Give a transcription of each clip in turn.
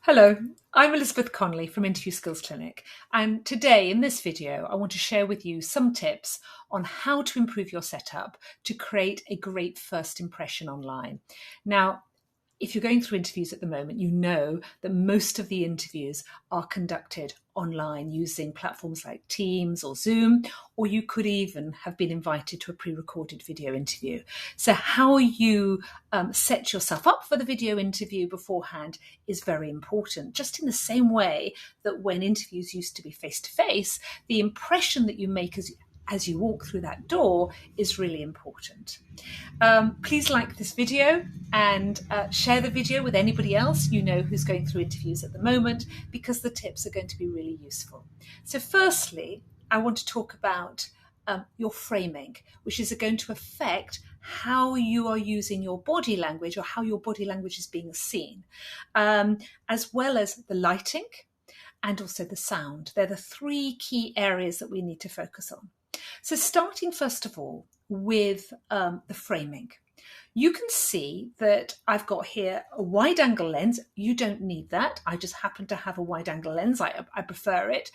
Hello, I'm Elizabeth Connolly from Interview Skills Clinic, and today in this video I want to share with you some tips on how to improve your setup to create a great first impression online. Now, if you're going through interviews at the moment, you know that most of the interviews are conducted online using platforms like Teams or Zoom, or you could even have been invited to a pre-recorded video interview. So how you set yourself up for the video interview beforehand is very important. Just in the same way that when interviews used to be face-to-face, the impression that you make as you walk through that door is really important. Please like this video and share the video with anybody else you know who's going through interviews at the moment, because the tips are going to be really useful. So firstly, I want to talk about your framing, which is going to affect how you are using your body language or how your body language is being seen, as well as the lighting and also the sound. They're the three key areas that we need to focus on. So starting first of all with the framing. You can see that I've got here a wide angle lens. You don't need that. I just happen to have a wide angle lens. I prefer it.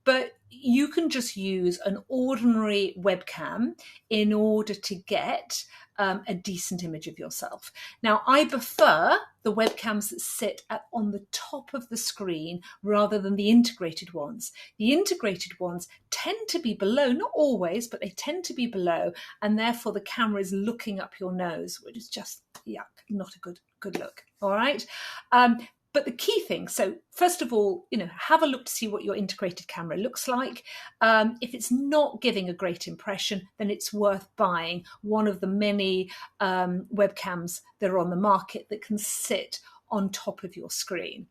But you can just use an ordinary webcam in order to get a decent image of yourself. Now, I prefer the webcams that sit on the top of the screen rather than the integrated ones. The integrated ones tend to be below, not always, but they tend to be below, and therefore the camera is looking up your nose, which is just, yuck, not a good look, all right? But the key thing, so first of all, have a look to see what your integrated camera looks like. If it's not giving a great impression, then it's worth buying one of the many webcams that are on the market that can sit on top of your screen.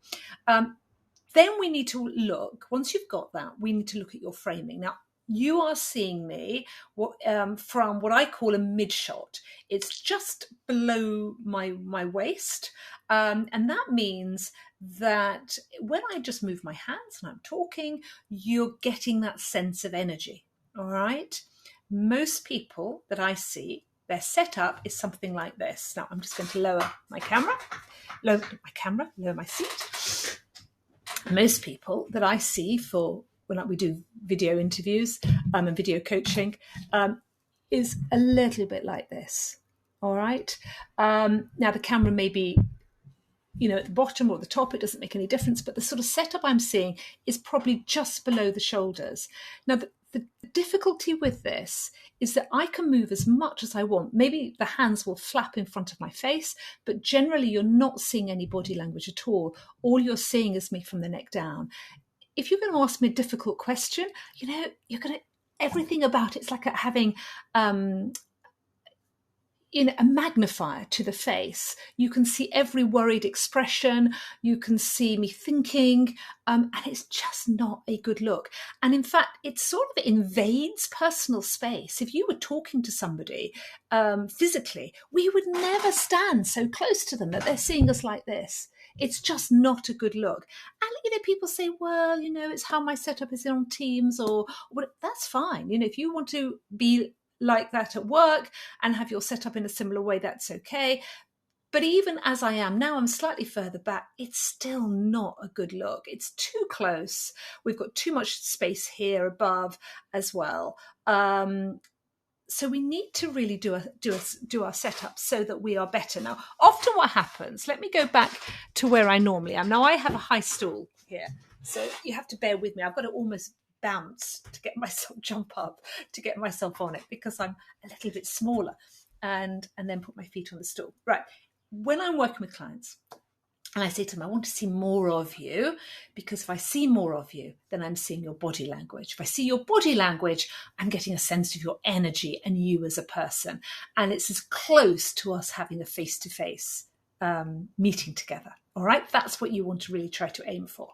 Then we need to look, once you've got that, we need to look at your framing. Now, you are seeing me from what I call a mid shot. It's just below my waist. And that means that when I just move my hands and I'm talking, you're getting that sense of energy. All right. Most people that I see, their setup is something like this. Now I'm just going to lower my seat. Most people that I see for when we do video interviews and video coaching is a little bit like this. All right. Now the camera may be, at the bottom or the top, it doesn't make any difference, but the sort of setup I'm seeing is probably just below the shoulders. Now, the difficulty with this is that I can move as much as I want. Maybe the hands will flap in front of my face, but generally you're not seeing any body language at all. All you're seeing is me from the neck down. If you're going to ask me a difficult question, everything about it's like having a magnifier to the face. You can see every worried expression. You can see me thinking, and it's just not a good look. And in fact, it sort of invades personal space. If you were talking to somebody physically, we would never stand so close to them that they're seeing us like this. It's just not a good look. And, people say, well, it's how my setup is on Teams or what. That's fine. If you want to be like that at work and have your setup in a similar way, that's okay. But even as I am now, I'm slightly further back. It's still not a good look. It's too close. We've got too much space here above as well. So we need to really do our setup so that we are better. Now, often what happens, let me go back to where I normally am. Now, I have a high stool here, so you have to bear with me. I've got to almost bounce to get myself, jump up to get myself on it, because I'm a little bit smaller, and then put my feet on the stool. Right. When I'm working with clients, and I say to them, I want to see more of you, because if I see more of you, then I'm seeing your body language. If I see your body language, I'm getting a sense of your energy and you as a person. And it's as close to us having a face-to-face meeting together. All right, that's what you want to really try to aim for.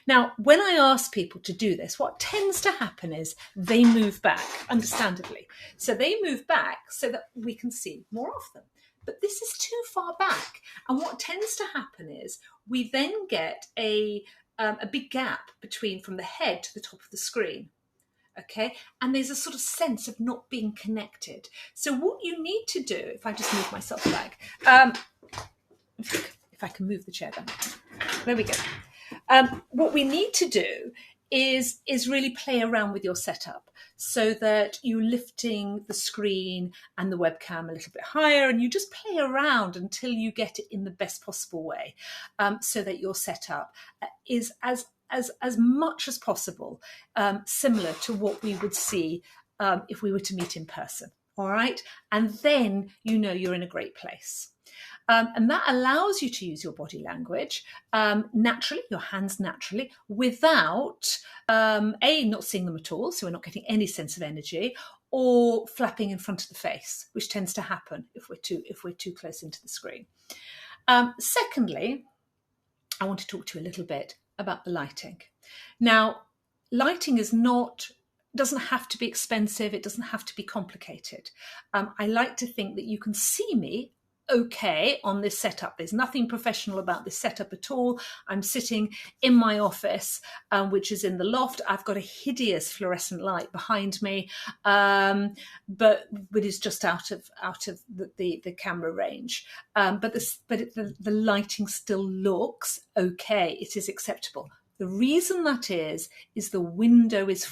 Now, when I ask people to do this, what tends to happen is they move back, understandably. So they move back so that we can see more of them. But this is too far back. And what tends to happen is we then get a big gap from the head to the top of the screen. Okay, and there's a sort of sense of not being connected. So what you need to do, if I just move myself back, if I can move the chair back, there we go. What we need to do is really play around with your setup so that you're lifting the screen and the webcam a little bit higher, and you just play around until you get it in the best possible way, so that your setup is as much as possible similar to what we would see if we were to meet in person. All right, and then you know you're in a great place. And that allows you to use your body language naturally, your hands naturally, without not seeing them at all, so we're not getting any sense of energy, or flapping in front of the face, which tends to happen if we're too close into the screen. Secondly, I want to talk to you a little bit about the lighting. Now, lighting doesn't have to be expensive. It doesn't have to be complicated. I like to think that you can see me okay on this setup. There's nothing professional about this setup at all. I'm sitting in my office, which is in the loft. I've got a hideous fluorescent light behind me, but is just out of the camera range. But the lighting still looks okay. It is acceptable. The reason that is the window is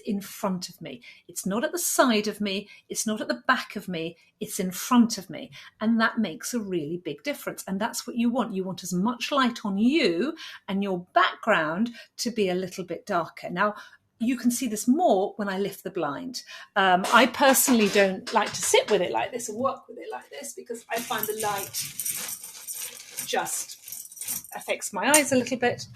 in front of me. It's not at the side of me. It's not at the back of me. It's in front of me. And that makes a really big difference. And that's what you want. You want as much light on you and your background to be a little bit darker. Now, you can see this more when I lift the blind. I personally don't like to sit with it like this and work with it like this, because I find the light just affects my eyes a little bit.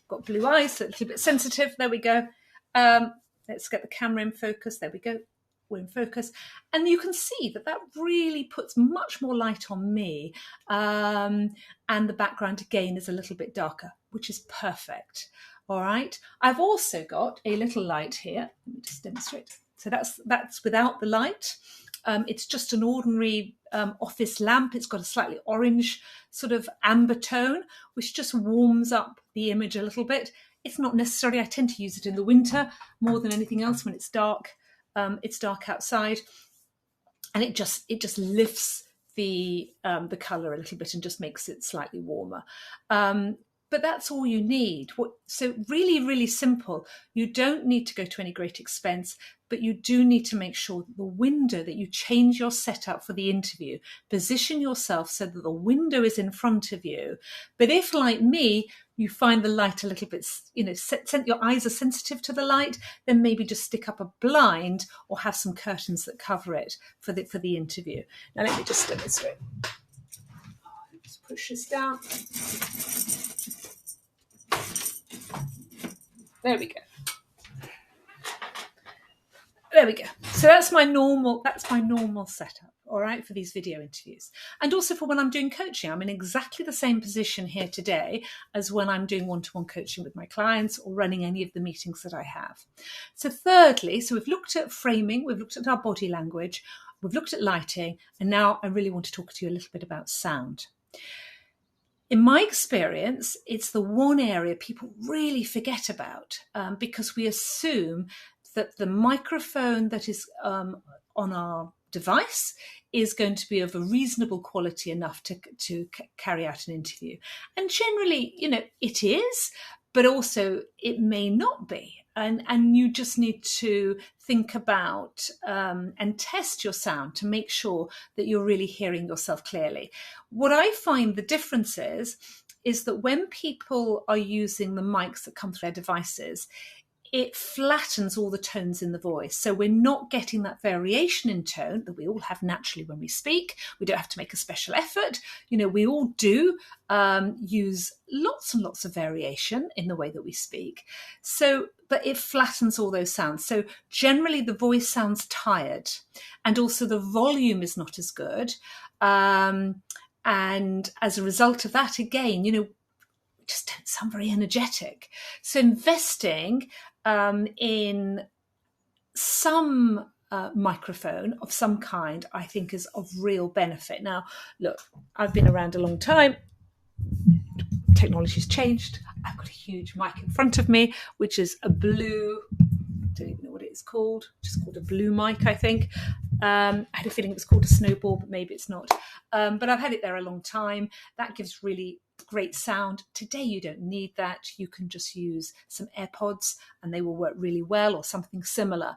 Got blue eyes, so a little bit sensitive. There we go. Let's get the camera in focus. There we go. We're in focus. And you can see that really puts much more light on me. And the background, again, is a little bit darker, which is perfect. All right. I've also got a little light here. Let me just demonstrate. So that's without the light. It's just an ordinary office lamp. It's got a slightly orange sort of amber tone, which just warms up the image a little bit. It's not necessary. I tend to use it in the winter more than anything else when it's dark. It's dark outside, and it just lifts the colour a little bit and just makes it slightly warmer. But that's all you need. So really, really simple. You don't need to go to any great expense, but you do need to make sure that the window, that you change your setup for the interview, position yourself so that the window is in front of you. But if, like me, you find the light a little bit, your eyes are sensitive to the light, then maybe just stick up a blind or have some curtains that cover it for the interview. Now let me just demonstrate. Just push this down. There we go. There we go. So that's my normal setup, all right, for these video interviews. And also for when I'm doing coaching. I'm in exactly the same position here today as when I'm doing one-to-one coaching with my clients or running any of the meetings that I have. So thirdly, we've looked at framing, we've looked at our body language, we've looked at lighting, and now I really want to talk to you a little bit about sound. In my experience, it's the one area people really forget about because we assume that the microphone that is on our device is going to be of a reasonable quality enough to carry out an interview. And generally, it is, but also it may not be. And you just need to think about and test your sound to make sure that you're really hearing yourself clearly. What I find the difference is that when people are using the mics that come through their devices, it flattens all the tones in the voice. So we're not getting that variation in tone that we all have naturally when we speak. We don't have to make a special effort. We all do use lots and lots of variation in the way that we speak. But it flattens all those sounds. So generally the voice sounds tired, and also the volume is not as good. And as a result of that, again, we just don't sound very energetic. So investing in some microphone of some kind, I think, is of real benefit. Now, look, I've been around a long time. Technology's changed. I've got a huge mic in front of me, which is a blue, I don't even know what it's called, just called a blue mic, I think. I had a feeling it was called a snowball, but maybe it's not. But I've had it there a long time. That gives really great sound. Today you don't need that. You can just use some AirPods and they will work really well, or something similar.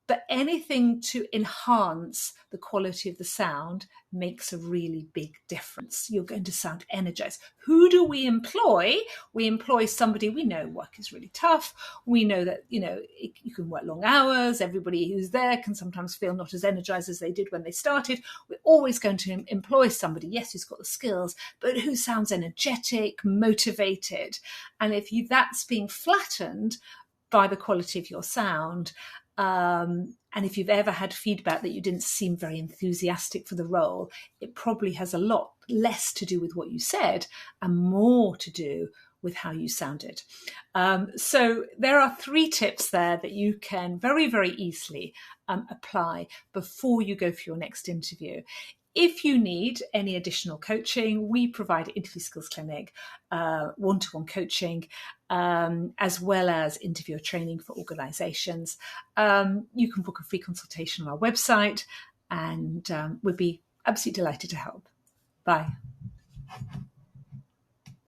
But anything to enhance the quality of the sound makes a really big difference. You're going to sound energized. Who do we employ? We employ somebody, we know work is really tough. We know that, you can work long hours. Everybody who's there can sometimes feel not as energized as they did when they started. We're always going to employ somebody, yes, who's got the skills, but who sounds energetic, motivated. And if that's being flattened by the quality of your sound, and if you've ever had feedback that you didn't seem very enthusiastic for the role, it probably has a lot less to do with what you said and more to do with how you sounded. So there are 3 tips there that you can very, very easily apply before you go for your next interview. If you need any additional coaching, we provide Interview Skills Clinic, one-to-one coaching, as well as interviewer training for organisations. You can book a free consultation on our website, and we'd be absolutely delighted to help. Bye.